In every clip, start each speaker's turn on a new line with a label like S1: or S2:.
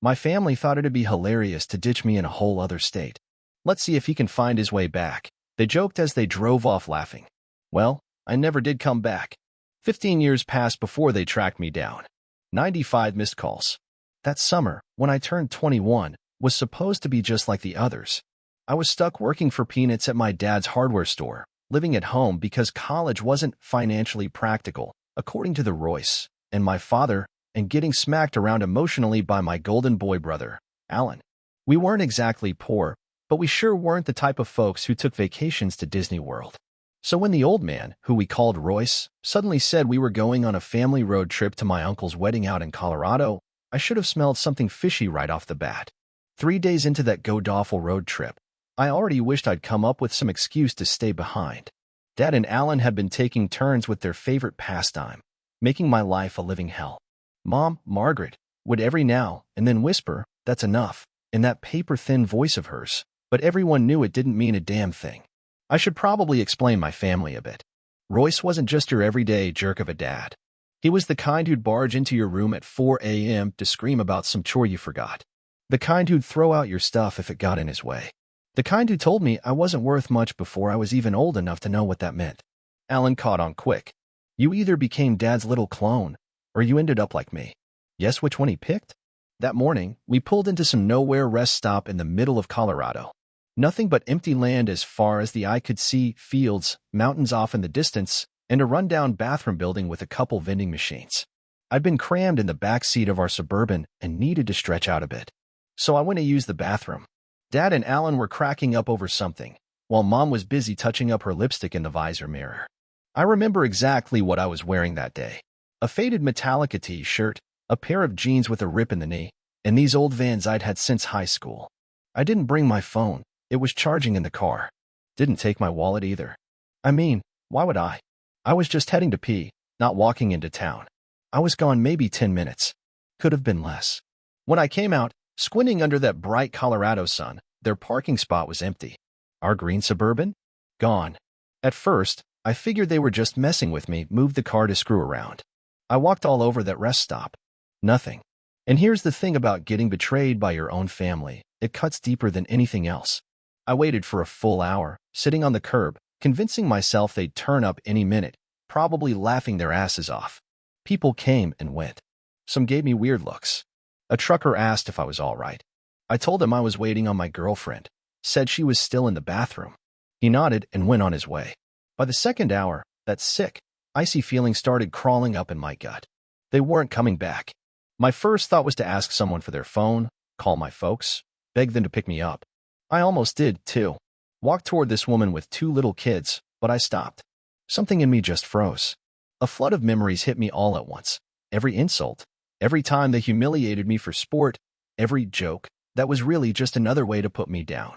S1: My family thought it'd be hilarious to ditch me in a whole other state. Let's see if he can find his way back, they joked as they drove off laughing. Well, I never did come back. 15 years passed before they tracked me down. 95 missed calls. That summer, when I turned 21, was supposed to be just like the others. I was stuck working for peanuts at my dad's hardware store, living at home because college wasn't financially practical, according to the Royce, and my father, and getting smacked around emotionally by my golden boy brother, Alan. We weren't exactly poor, but we sure weren't the type of folks who took vacations to Disney World. So when the old man, who we called Royce, suddenly said we were going on a family road trip to my uncle's wedding out in Colorado, I should have smelled something fishy right off the bat. 3 days into that god-awful road trip, I already wished I'd come up with some excuse to stay behind. Dad and Alan had been taking turns with their favorite pastime, making my life a living hell. Mom, Margaret, would every now and then whisper, "That's enough," in that paper-thin voice of hers, but everyone knew it didn't mean a damn thing. I should probably explain my family a bit. Royce wasn't just your everyday jerk of a dad. He was the kind who'd barge into your room at 4 a.m. to scream about some chore you forgot. The kind who'd throw out your stuff if it got in his way. The kind who told me I wasn't worth much before I was even old enough to know what that meant. Alan caught on quick. You either became Dad's little clone, or you ended up like me. Guess which one he picked? That morning, we pulled into some nowhere rest stop in the middle of Colorado. Nothing but empty land as far as the eye could see, fields, mountains off in the distance, and a rundown bathroom building with a couple vending machines. I'd been crammed in the back seat of our Suburban and needed to stretch out a bit. So I went to use the bathroom. Dad and Alan were cracking up over something, while Mom was busy touching up her lipstick in the visor mirror. I remember exactly what I was wearing that day. A faded Metallica t-shirt, a pair of jeans with a rip in the knee, and these old Vans I'd had since high school. I didn't bring my phone. It was charging in the car. Didn't take my wallet either. I mean, why would I? I was just heading to pee, not walking into town. I was gone maybe 10 minutes. Could have been less. When I came out, squinting under that bright Colorado sun, their parking spot was empty. Our green Suburban? Gone. At first, I figured they were just messing with me, moved the car to screw around. I walked all over that rest stop. Nothing. And here's the thing about getting betrayed by your own family. It cuts deeper than anything else. I waited for a full hour, sitting on the curb, convincing myself they'd turn up any minute, probably laughing their asses off. People came and went. Some gave me weird looks. A trucker asked if I was all right. I told him I was waiting on my girlfriend, said she was still in the bathroom. He nodded and went on his way. By the second hour, that sick, icy feeling started crawling up in my gut. They weren't coming back. My first thought was to ask someone for their phone, call my folks, beg them to pick me up. I almost did, too. Walked toward this woman with 2 little kids, but I stopped. Something in me just froze. A flood of memories hit me all at once. Every insult, every time they humiliated me for sport, every joke, that was really just another way to put me down.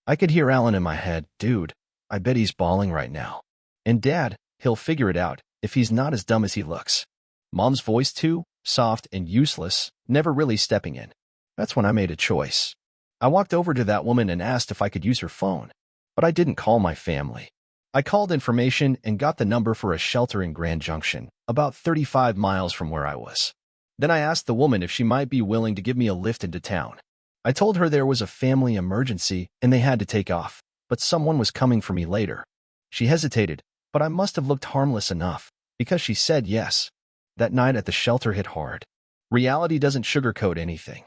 S1: I could hear Alan in my head, dude, I bet he's bawling right now. And Dad, he'll figure it out, if he's not as dumb as he looks. Mom's voice too, soft and useless, never really stepping in. That's when I made a choice. I walked over to that woman and asked if I could use her phone, but I didn't call my family. I called information and got the number for a shelter in Grand Junction, about 35 miles from where I was. Then I asked the woman if she might be willing to give me a lift into town. I told her there was a family emergency and they had to take off, but someone was coming for me later. She hesitated, but I must have looked harmless enough, because she said yes. That night at the shelter hit hard. Reality doesn't sugarcoat anything.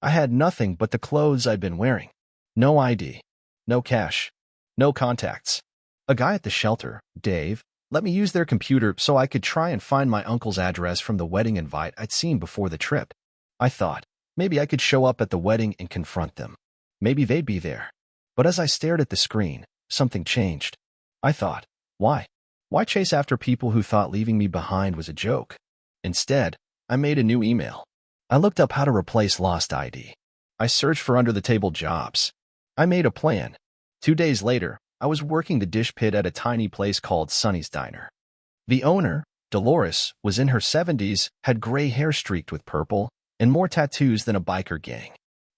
S1: I had nothing but the clothes I'd been wearing. No ID. No cash. No contacts. A guy at the shelter, Dave, let me use their computer so I could try and find my uncle's address from the wedding invite I'd seen before the trip. I thought, maybe I could show up at the wedding and confront them. Maybe they'd be there. But as I stared at the screen, something changed. I thought, why? Why chase after people who thought leaving me behind was a joke? Instead, I made a new email. I looked up how to replace lost ID. I searched for under-the-table jobs. I made a plan. 2 days later, I was working the dish pit at a tiny place called Sonny's Diner. The owner, Dolores, was in her 70s, had gray hair streaked with purple, and more tattoos than a biker gang.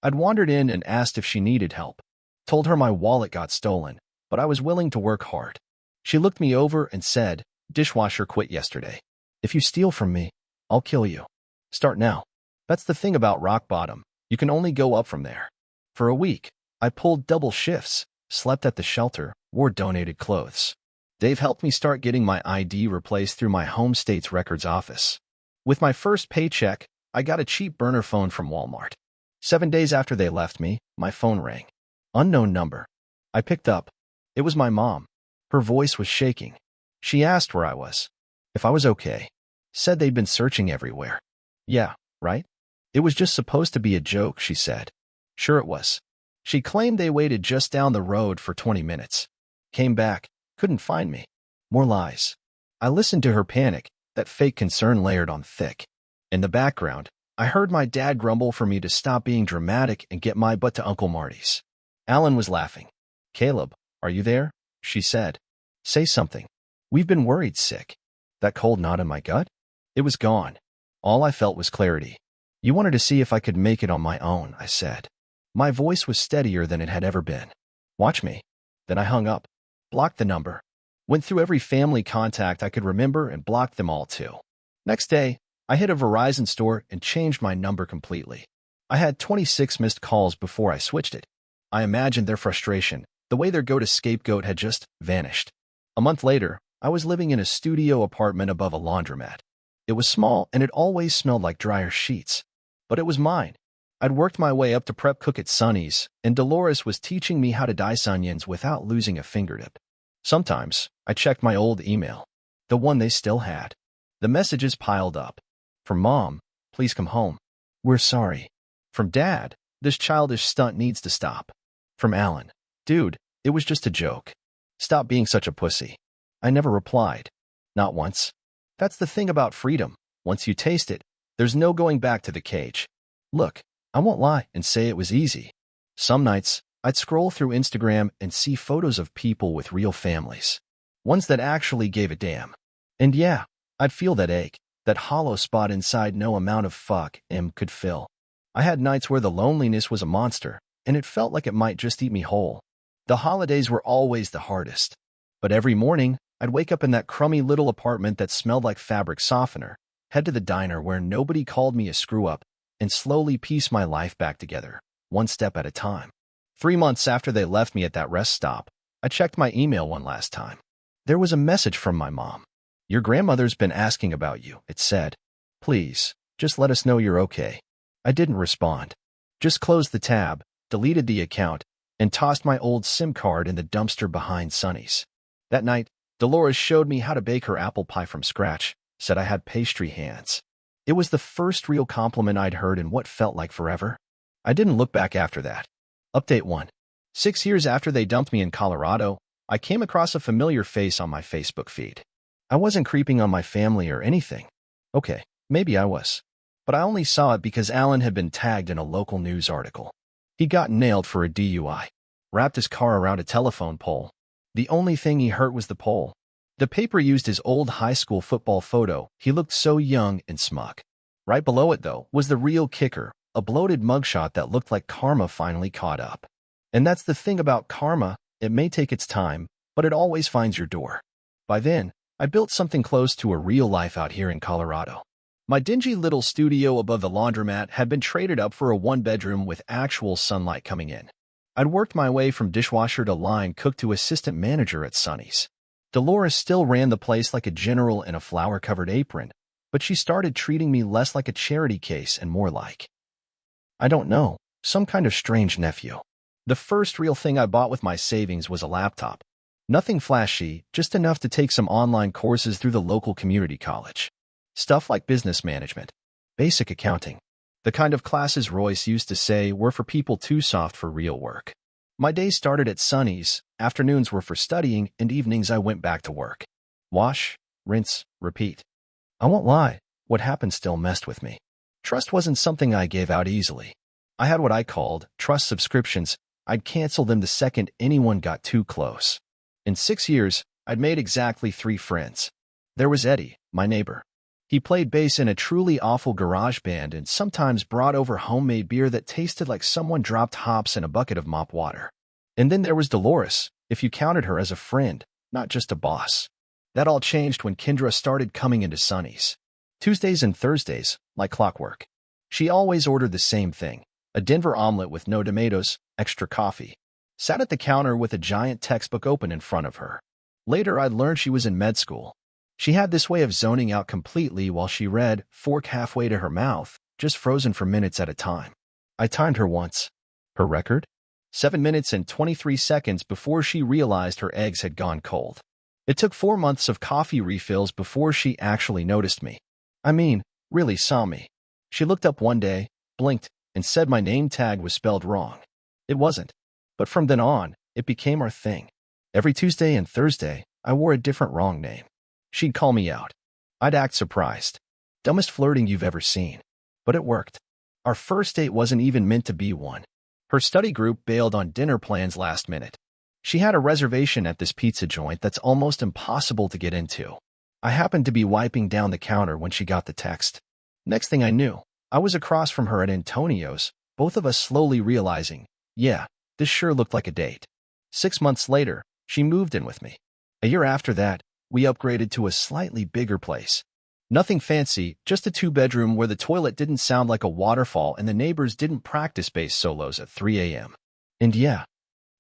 S1: I'd wandered in and asked if she needed help. Told her my wallet got stolen, but I was willing to work hard. She looked me over and said, "Dishwasher quit yesterday. If you steal from me, I'll kill you. Start now." That's the thing about rock bottom. You can only go up from there. For a week, I pulled double shifts, slept at the shelter, wore donated clothes. They've helped me start getting my ID replaced through my home state's records office. With my first paycheck, I got a cheap burner phone from Walmart. 7 days after they left me, my phone rang. Unknown number. I picked up. It was my mom. Her voice was shaking. She asked where I was. If I was okay. Said they'd been searching everywhere. Yeah, right? It was just supposed to be a joke, she said. Sure it was. She claimed they waited just down the road for 20 minutes. Came back, couldn't find me. More lies. I listened to her panic, that fake concern layered on thick. In the background, I heard my dad grumble for me to stop being dramatic and get my butt to Uncle Marty's. Alan was laughing. Caleb, are you there? She said. Say something. We've been worried sick. That cold knot in my gut? It was gone. All I felt was clarity. You wanted to see if I could make it on my own, I said. My voice was steadier than it had ever been. Watch me. Then I hung up. Blocked the number. Went through every family contact I could remember and blocked them all too. Next day, I hit a Verizon store and changed my number completely. I had 26 missed calls before I switched it. I imagined their frustration, the way their go-to scapegoat had just vanished. A month later, I was living in a studio apartment above a laundromat. It was small and it always smelled like dryer sheets. But it was mine. I'd worked my way up to prep cook at Sonny's, and Dolores was teaching me how to dice onions without losing a fingertip. Sometimes, I checked my old email, the one they still had. The messages piled up. From Mom, please come home. We're sorry. From Dad, this childish stunt needs to stop. From Alan, dude, it was just a joke. Stop being such a pussy. I never replied. Not once. That's the thing about freedom. Once you taste it, there's no going back to the cage. Look, I won't lie and say it was easy. Some nights, I'd scroll through Instagram and see photos of people with real families. Ones that actually gave a damn. And yeah, I'd feel that ache, that hollow spot inside no amount of fuck could fill. I had nights where the loneliness was a monster, and it felt like it might just eat me whole. The holidays were always the hardest. But every morning, I'd wake up in that crummy little apartment that smelled like fabric softener, head to the diner where nobody called me a screw-up, and slowly piece my life back together, one step at a time. 3 months after they left me at that rest stop, I checked my email one last time. There was a message from my mom. Your grandmother's been asking about you, it said. Please, just let us know you're okay. I didn't respond. Just closed the tab, deleted the account, and tossed my old SIM card in the dumpster behind Sonny's. That night, Dolores showed me how to bake her apple pie from scratch, said I had pastry hands. It was the first real compliment I'd heard in what felt like forever. I didn't look back after that. Update 1. 6 years after they dumped me in Colorado, I came across a familiar face on my Facebook feed. I wasn't creeping on my family or anything. Okay, maybe I was. But I only saw it because Alan had been tagged in a local news article. He got nailed for a DUI. Wrapped his car around a telephone pole. The only thing he hurt was the pole. The paper used his old high school football photo. He looked so young and smug. Right below it, though, was the real kicker, a bloated mugshot that looked like karma finally caught up. And that's the thing about karma, it may take its time, but it always finds your door. By then, I built something close to a real life out here in Colorado. My dingy little studio above the laundromat had been traded up for a one-bedroom with actual sunlight coming in. I'd worked my way from dishwasher to line cook to assistant manager at Sonny's. Dolores still ran the place like a general in a flower-covered apron, but she started treating me less like a charity case and more like, I don't know, some kind of strange nephew. The first real thing I bought with my savings was a laptop. Nothing flashy, just enough to take some online courses through the local community college. Stuff like business management, basic accounting, the kind of classes Royce used to say were for people too soft for real work. My days started at Sonny's, afternoons were for studying, and evenings I went back to work. Wash, rinse, repeat. I won't lie, what happened still messed with me. Trust wasn't something I gave out easily. I had what I called trust subscriptions. I'd cancel them the second anyone got too close. In 6 years, I'd made exactly 3 friends. There was Eddie, my neighbor. He played bass in a truly awful garage band and sometimes brought over homemade beer that tasted like someone dropped hops in a bucket of mop water. And then there was Dolores, if you counted her as a friend, not just a boss. That all changed when Kendra started coming into Sonny's. Tuesdays and Thursdays, like clockwork. She always ordered the same thing, A Denver omelet with no tomatoes, extra coffee. Sat at the counter with a giant textbook open in front of her. Later, I'd learned she was in med school. She had this way of zoning out completely while she read, fork halfway to her mouth, just frozen for minutes at a time. I timed her once. Her record? 7 minutes and 23 seconds before she realized her eggs had gone cold. It took 4 months of coffee refills before she actually noticed me. I mean, really saw me. She looked up one day, blinked, and said my name tag was spelled wrong. It wasn't. But from then on, it became our thing. Every Tuesday and Thursday, I wore a different wrong name. She'd call me out. I'd act surprised. Dumbest flirting you've ever seen. But it worked. Our first date wasn't even meant to be one. Her study group bailed on dinner plans last minute. She had a reservation at this pizza joint that's almost impossible to get into. I happened to be wiping down the counter when she got the text. Next thing I knew, I was across from her at Antonio's, both of us slowly realizing, yeah, this sure looked like a date. 6 months later, she moved in with me. A year after that, we upgraded to a slightly bigger place. Nothing fancy, just a 2-bedroom where the toilet didn't sound like a waterfall and the neighbors didn't practice bass solos at 3 a.m. And yeah,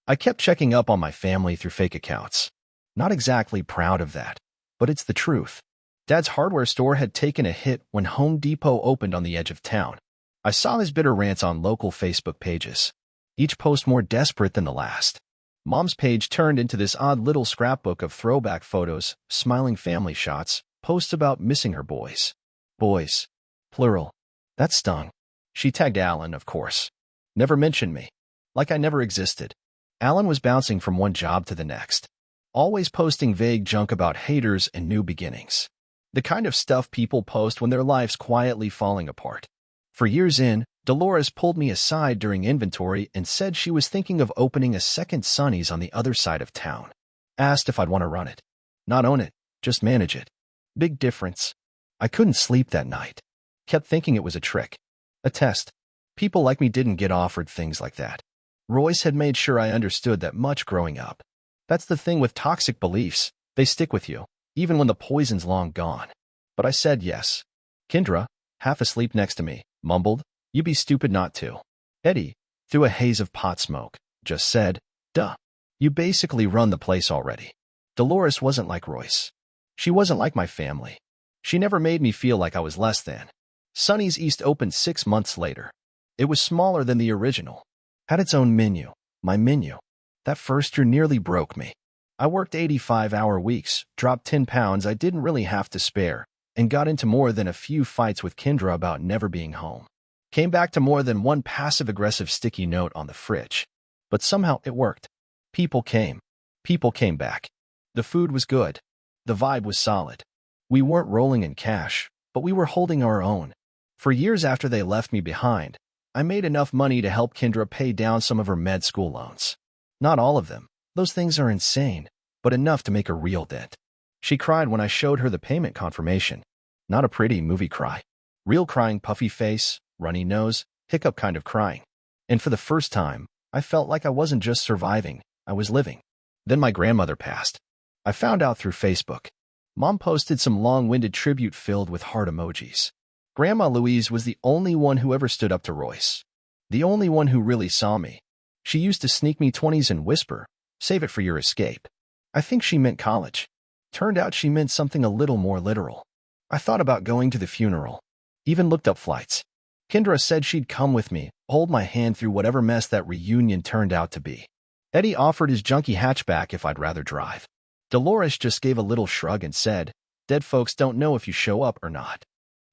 S1: I kept checking up on my family through fake accounts. Not exactly proud of that, but it's the truth. Dad's hardware store had taken a hit when Home Depot opened on the edge of town. I saw his bitter rants on local Facebook pages, each post more desperate than the last. Mom's page turned into this odd little scrapbook of throwback photos, smiling family shots, posts about missing her boys. Boys. Plural. That stung. She tagged Alan, of course. Never mentioned me. Like I never existed. Alan was bouncing from one job to the next. Always posting vague junk about haters and new beginnings. The kind of stuff people post when their life's quietly falling apart. For years in, Dolores pulled me aside during inventory and said she was thinking of opening a second Sonny's on the other side of town. Asked if I'd want to run it. Not own it, just manage it. Big difference. I couldn't sleep that night. Kept thinking it was a trick. A test. People like me didn't get offered things like that. Royce had made sure I understood that much growing up. That's the thing with toxic beliefs. They stick with you, even when the poison's long gone. But I said yes. Kendra, half asleep next to me, mumbled, "You'd be stupid not to." Eddie, through a haze of pot smoke, just said, "Duh. You basically run the place already." Dolores wasn't like Royce. She wasn't like my family. She never made me feel like I was less than. Sonny's East opened 6 months later. It was smaller than the original. Had its own menu. My menu. That first year nearly broke me. I worked 85-hour weeks, dropped 10 pounds I didn't really have to spare, and got into more than a few fights with Kendra about never being home. Came back to more than one passive-aggressive sticky note on the fridge. But somehow it worked. People came. People came back. The food was good. The vibe was solid. We weren't rolling in cash, but we were holding our own. For years after they left me behind, I made enough money to help Kendra pay down some of her med school loans. Not all of them. Those things are insane, but enough to make a real dent. She cried when I showed her the payment confirmation. Not a pretty movie cry. Real crying, puffy face, runny nose, hiccup kind of crying. And for the first time, I felt like I wasn't just surviving, I was living. Then my grandmother passed. I found out through Facebook. Mom posted some long-winded tribute filled with heart emojis. Grandma Louise was the only one who ever stood up to Royce. The only one who really saw me. She used to sneak me 20s and whisper, "Save it for your escape." I think she meant college. Turned out she meant something a little more literal. I thought about going to the funeral. Even looked up flights. Kendra said she'd come with me, hold my hand through whatever mess that reunion turned out to be. Eddie offered his junky hatchback if I'd rather drive. Dolores just gave a little shrug and said, "Dead folks don't know if you show up or not.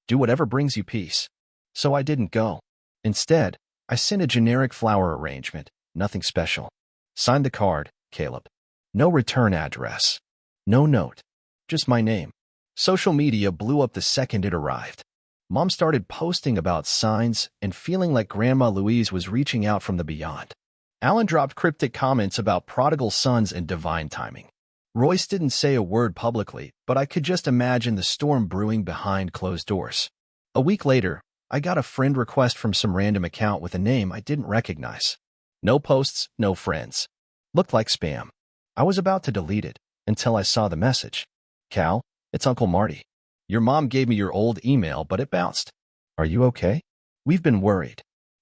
S1: Do whatever brings you peace." So I didn't go. Instead, I sent a generic flower arrangement, nothing special. Signed the card, Caleb. No return address. No note. Just my name. Social media blew up the second it arrived. Mom started posting about signs and feeling like Grandma Louise was reaching out from the beyond. Alan dropped cryptic comments about prodigal sons and divine timing. Royce didn't say a word publicly, but I could just imagine the storm brewing behind closed doors. A week later, I got a friend request from some random account with a name I didn't recognize. No posts, no friends. Looked like spam. I was about to delete it until I saw the message. "Cal, it's Uncle Marty. Your mom gave me your old email, but it bounced. Are you okay? We've been worried.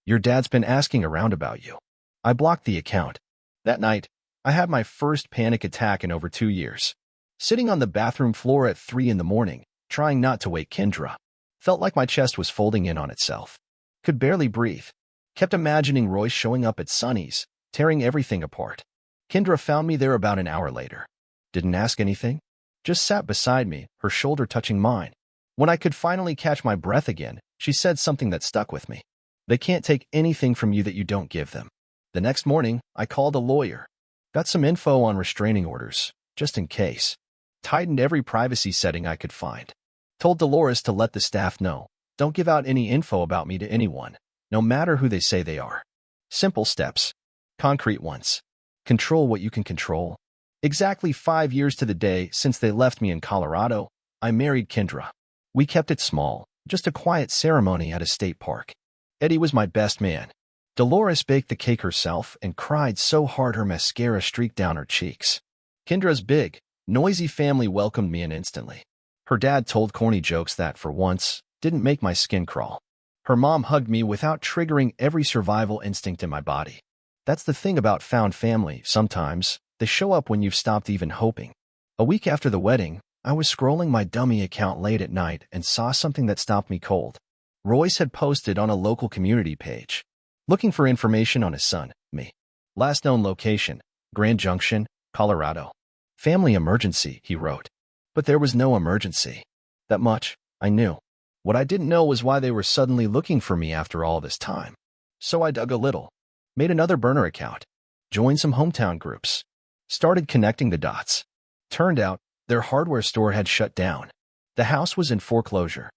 S1: Your dad's been asking around about you. I blocked the account. That night, I had my first panic attack in over 2 years. Sitting on the bathroom floor at 3 in the morning, trying not to wake Kendra. Felt like my chest was folding in on itself. Could barely breathe. Kept imagining Royce showing up at Sonny's, tearing everything apart. Kendra found me there about an hour later. Didn't ask anything. Just sat beside me, her shoulder touching mine. When I could finally catch my breath again, she said something that stuck with me. They can't take anything from you that you don't give them. The next morning, I called a lawyer. Got some info on restraining orders, just in case. Tightened every privacy setting I could find. Told Dolores to let the staff know. Don't give out any info about me to anyone, no matter who they say they are. Simple steps. Concrete ones. Control what you can control. Exactly 5 years to the day since they left me in Colorado, I married Kendra. We kept it small, just a quiet ceremony at a state park. Eddie was my best man. Dolores baked the cake herself and cried so hard her mascara streaked down her cheeks. Kendra's big, noisy family welcomed me in instantly. Her dad told corny jokes that, for once, didn't make my skin crawl. Her mom hugged me without triggering every survival instinct in my body. That's the thing about found family, sometimes they show up when you've stopped even hoping. A week after the wedding, I was scrolling my dummy account late at night and saw something that stopped me cold. Royce had posted on a local community page, looking for information on his son, me. Last known location, Grand Junction, Colorado. Family emergency, he wrote. But there was no emergency. That much, I knew. What I didn't know was why they were suddenly looking for me after all this time. So I dug a little. Made another burner account. Joined some hometown groups. Started connecting the dots. Turned out, their hardware store had shut down. The house was in foreclosure.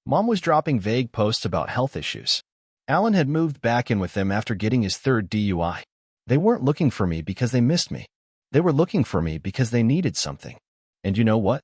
S1: Mom was dropping vague posts about health issues. Alan had moved back in with them after getting his 3rd DUI. They weren't looking for me because they missed me. They were looking for me because they needed something. And you know what?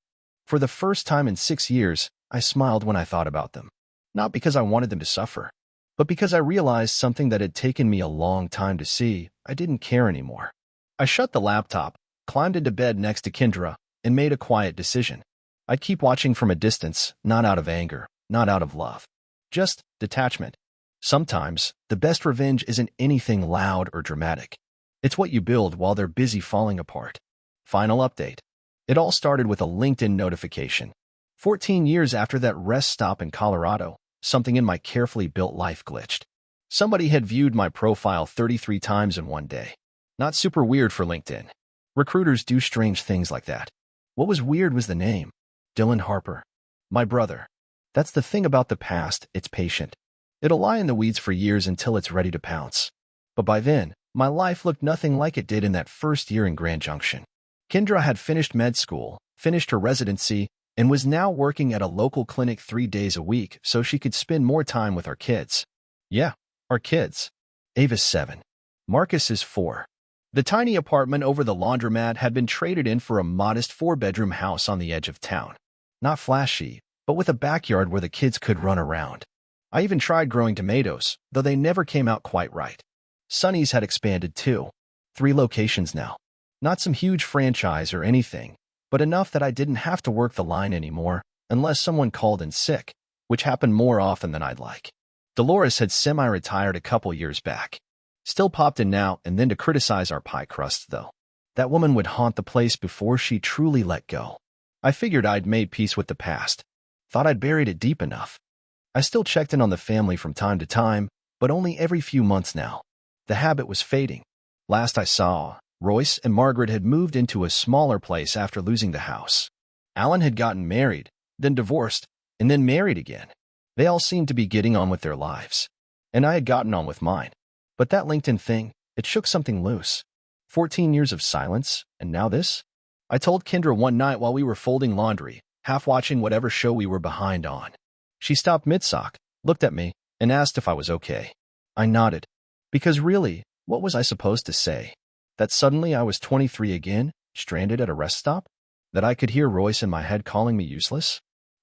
S1: For the first time in 6 years, I smiled when I thought about them. Not because I wanted them to suffer, but because I realized something that had taken me a long time to see. I didn't care anymore. I shut the laptop, climbed into bed next to Kendra, and made a quiet decision. I'd keep watching from a distance, not out of anger, not out of love. Just detachment. Sometimes, the best revenge isn't anything loud or dramatic. It's what you build while they're busy falling apart. Final update. It all started with a LinkedIn notification. 14 years after that rest stop in Colorado, something in my carefully built life glitched. Somebody had viewed my profile 33 times in one day. Not super weird for LinkedIn. Recruiters do strange things like that. What was weird was the name. Dylan Harper. My brother. That's the thing about the past, it's patient. It'll lie in the weeds for years until it's ready to pounce. But by then, my life looked nothing like it did in that first year in Grand Junction. Kendra had finished med school, finished her residency, and was now working at a local clinic 3 days a week so she could spend more time with our kids. Yeah, our kids. Ava's 7. Marcus is 4. The tiny apartment over the laundromat had been traded in for a modest 4-bedroom house on the edge of town. Not flashy, but with a backyard where the kids could run around. I even tried growing tomatoes, though they never came out quite right. Sonny's had expanded too. 3 locations now. Not some huge franchise or anything, but enough that I didn't have to work the line anymore, unless someone called in sick, which happened more often than I'd like. Dolores had semi-retired a couple years back. Still popped in now and then to criticize our pie crust, though. That woman would haunt the place before she truly let go. I figured I'd made peace with the past. Thought I'd buried it deep enough. I still checked in on the family from time to time, but only every few months now. The habit was fading. Last I saw, Royce and Margaret had moved into a smaller place after losing the house. Alan had gotten married, then divorced, and then married again. They all seemed to be getting on with their lives. And I had gotten on with mine. But that LinkedIn thing, it shook something loose. 14 years of silence, and now this? I told Kendra one night while we were folding laundry, half watching whatever show we were behind on. She stopped mid-sock, looked at me, and asked if I was okay. I nodded. Because really, what was I supposed to say? That suddenly I was 23 again, stranded at a rest stop? That I could hear Royce in my head calling me useless?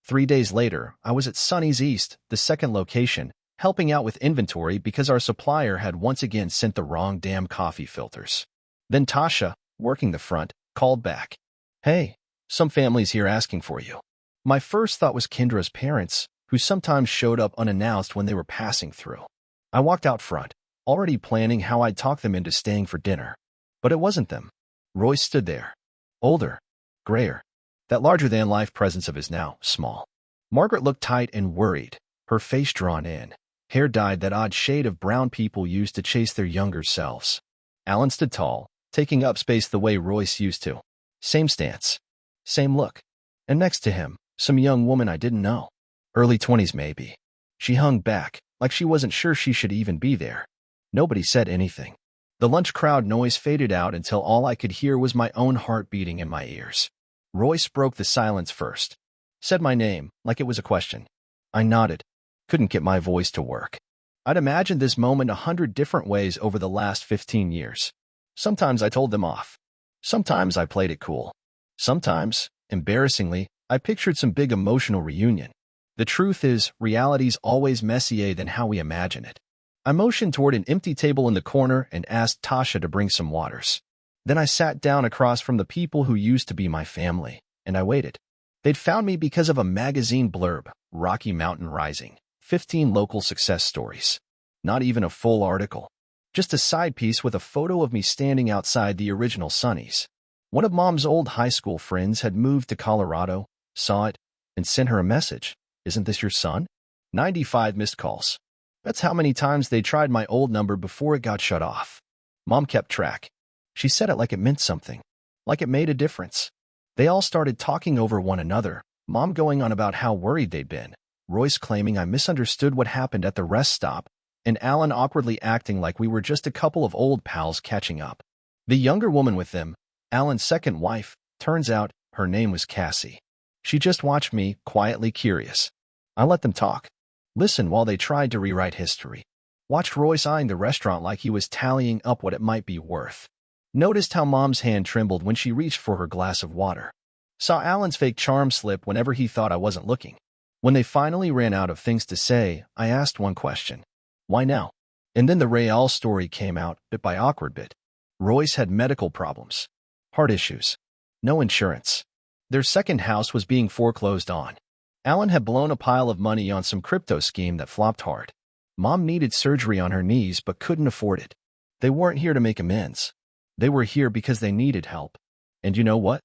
S1: 3 days later, I was at Sonny's East, the second location, helping out with inventory because our supplier had once again sent the wrong damn coffee filters. Then Tasha, working the front, called back. Hey, some family's here asking for you. My first thought was Kendra's parents, who sometimes showed up unannounced when they were passing through. I walked out front, already planning how I'd talk them into staying for dinner. But it wasn't them. Royce stood there. Older. Grayer. That larger-than-life presence of his now small. Margaret looked tight and worried, her face drawn in, hair dyed that odd shade of brown people use to chase their younger selves. Alan stood tall, taking up space the way Royce used to. Same stance. Same look. And next to him, some young woman I didn't know. Early 20s maybe. She hung back, like she wasn't sure she should even be there. Nobody said anything. The lunch crowd noise faded out until all I could hear was my own heart beating in my ears. Royce broke the silence first. Said my name, like it was a question. I nodded. Couldn't get my voice to work. I'd imagined this moment 100 different ways over the last 15 years. Sometimes I told them off. Sometimes I played it cool. Sometimes, embarrassingly, I pictured some big emotional reunion. The truth is, reality's always messier than how we imagine it. I motioned toward an empty table in the corner and asked Tasha to bring some waters. Then I sat down across from the people who used to be my family, and I waited. They'd found me because of a magazine blurb, Rocky Mountain Rising, 15 local success stories. Not even a full article. Just a side piece with a photo of me standing outside the original Sonny's. One of Mom's old high school friends had moved to Colorado, saw it, and sent her a message. Isn't this your son? 95 missed calls. That's how many times they tried my old number before it got shut off. Mom kept track. She said it like it meant something, like it made a difference. They all started talking over one another, Mom going on about how worried they'd been, Royce claiming I misunderstood what happened at the rest stop, and Alan awkwardly acting like we were just a couple of old pals catching up. The younger woman with them, Alan's second wife, turns out her name was Cassie. She just watched me, quietly curious. I let them talk. Listened while they tried to rewrite history. Watched Royce eyeing the restaurant like he was tallying up what it might be worth. Noticed how Mom's hand trembled when she reached for her glass of water. Saw Alan's fake charm slip whenever he thought I wasn't looking. When they finally ran out of things to say, I asked one question. Why now? And then the Rael story came out, bit by awkward bit. Royce had medical problems. Heart issues. No insurance. Their second house was being foreclosed on. Alan had blown a pile of money on some crypto scheme that flopped hard. Mom needed surgery on her knees but couldn't afford it. They weren't here to make amends. They were here because they needed help. And you know what?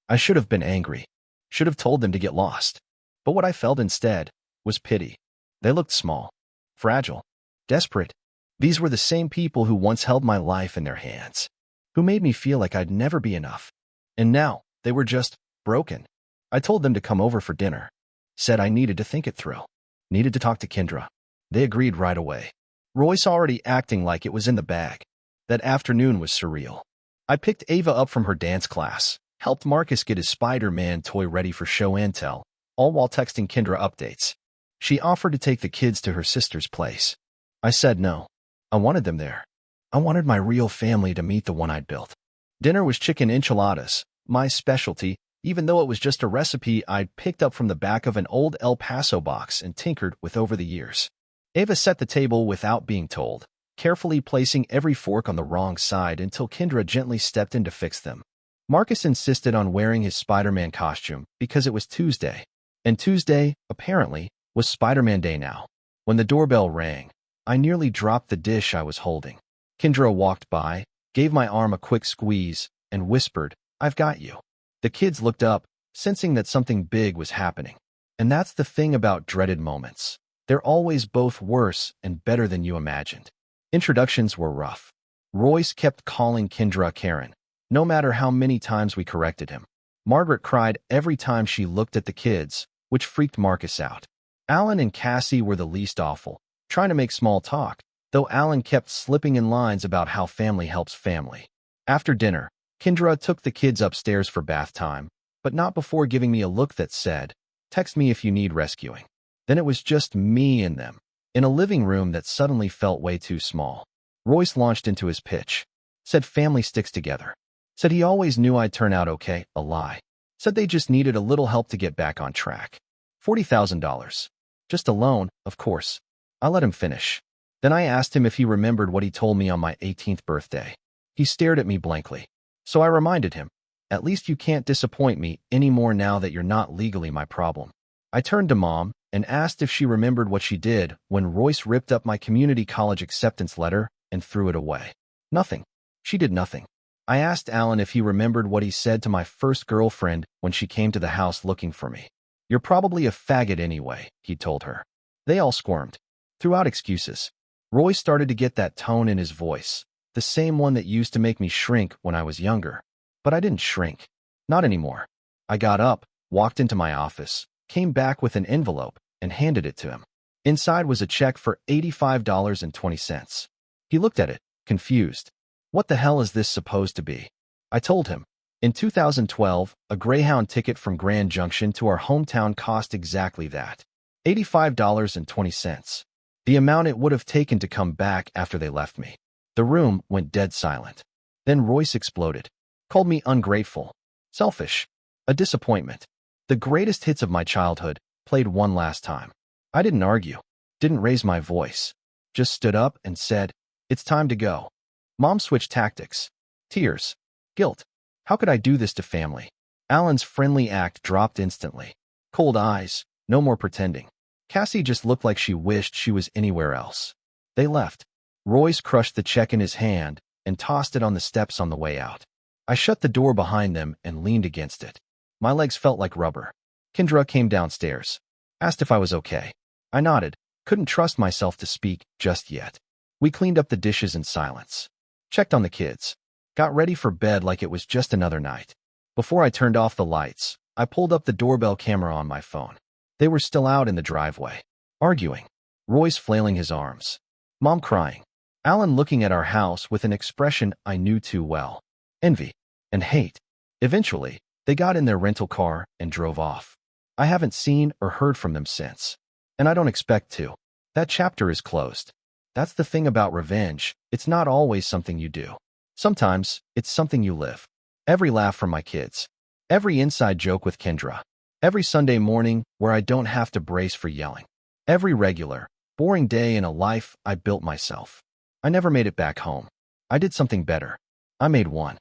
S1: I should have been angry. Should have told them to get lost. But what I felt instead was pity. They looked small, fragile, desperate. These were the same people who once held my life in their hands, who made me feel like I'd never be enough. And now, they were just broken. I told them to come over for dinner. Said I needed to think it through. Needed to talk to Kendra. They agreed right away. Royce already acting like it was in the bag. That afternoon was surreal. I picked Ava up from her dance class, helped Marcus get his Spider-Man toy ready for show and tell, all while texting Kendra updates. She offered to take the kids to her sister's place. I said no. I wanted them there. I wanted my real family to meet the one I'd built. Dinner was chicken enchiladas, my specialty, even though it was just a recipe I'd picked up from the back of an old El Paso box and tinkered with over the years. Ava set the table without being told, carefully placing every fork on the wrong side until Kendra gently stepped in to fix them. Marcus insisted on wearing his Spider-Man costume because it was Tuesday, and Tuesday, apparently, was Spider-Man Day now. When the doorbell rang, I nearly dropped the dish I was holding. Kendra walked by, gave my arm a quick squeeze, and whispered, "I've got you." The kids looked up, sensing that something big was happening. And that's the thing about dreaded moments. They're always both worse and better than you imagined. Introductions were rough. Royce kept calling Kendra Karen, no matter how many times we corrected him. Margaret cried every time she looked at the kids, which freaked Marcus out. Alan and Cassie were the least awful, trying to make small talk, though Alan kept slipping in lines about how family helps family. After dinner, Kendra took the kids upstairs for bath time, but not before giving me a look that said, "Text me if you need rescuing." Then it was just me and them, in a living room that suddenly felt way too small. Royce launched into his pitch. Said family sticks together. Said he always knew I'd turn out okay, a lie. Said they just needed a little help to get back on track. $40,000. Just a loan, of course. I let him finish. Then I asked him if he remembered what he told me on my 18th birthday. He stared at me blankly. So I reminded him, "At least you can't disappoint me anymore now that you're not legally my problem." I turned to Mom, and asked if she remembered what she did when Royce ripped up my community college acceptance letter and threw it away. Nothing. She did nothing. I asked Alan if he remembered what he said to my first girlfriend when she came to the house looking for me. "You're probably a faggot anyway," he told her. They all squirmed. Threw out excuses. Roy started to get that tone in his voice, the same one that used to make me shrink when I was younger. But I didn't shrink. Not anymore. I got up, walked into my office, came back with an envelope, and handed it to him. Inside was a check for $85.20. He looked at it, confused. "What the hell is this supposed to be?" I told him. In 2012, a Greyhound ticket from Grand Junction to our hometown cost exactly that. $85.20. The amount it would have taken to come back after they left me. The room went dead silent. Then Royce exploded. Called me ungrateful, selfish, a disappointment. The greatest hits of my childhood, played one last time. I didn't argue, didn't raise my voice. Just stood up and said, "It's time to go." Mom switched tactics. Tears. Guilt. How could I do this to family? Alan's friendly act dropped instantly. Cold eyes. No more pretending. Cassie just looked like she wished she was anywhere else. They left. Royce crushed the check in his hand and tossed it on the steps on the way out. I shut the door behind them and leaned against it. My legs felt like rubber. Kendra came downstairs. Asked if I was okay. I nodded. Couldn't trust myself to speak just yet. We cleaned up the dishes in silence. Checked on the kids. Got ready for bed like it was just another night. Before I turned off the lights, I pulled up the doorbell camera on my phone. They were still out in the driveway, arguing. Royce flailing his arms. Mom crying. Alan looking at our house with an expression I knew too well. Envy and hate. Eventually, they got in their rental car and drove off. I haven't seen or heard from them since. And I don't expect to. That chapter is closed. That's the thing about revenge. It's not always something you do. Sometimes, it's something you live. Every laugh from my kids. Every inside joke with Kendra. Every Sunday morning where I don't have to brace for yelling. Every regular, boring day in a life I built myself. I never made it back home. I did something better. I made one.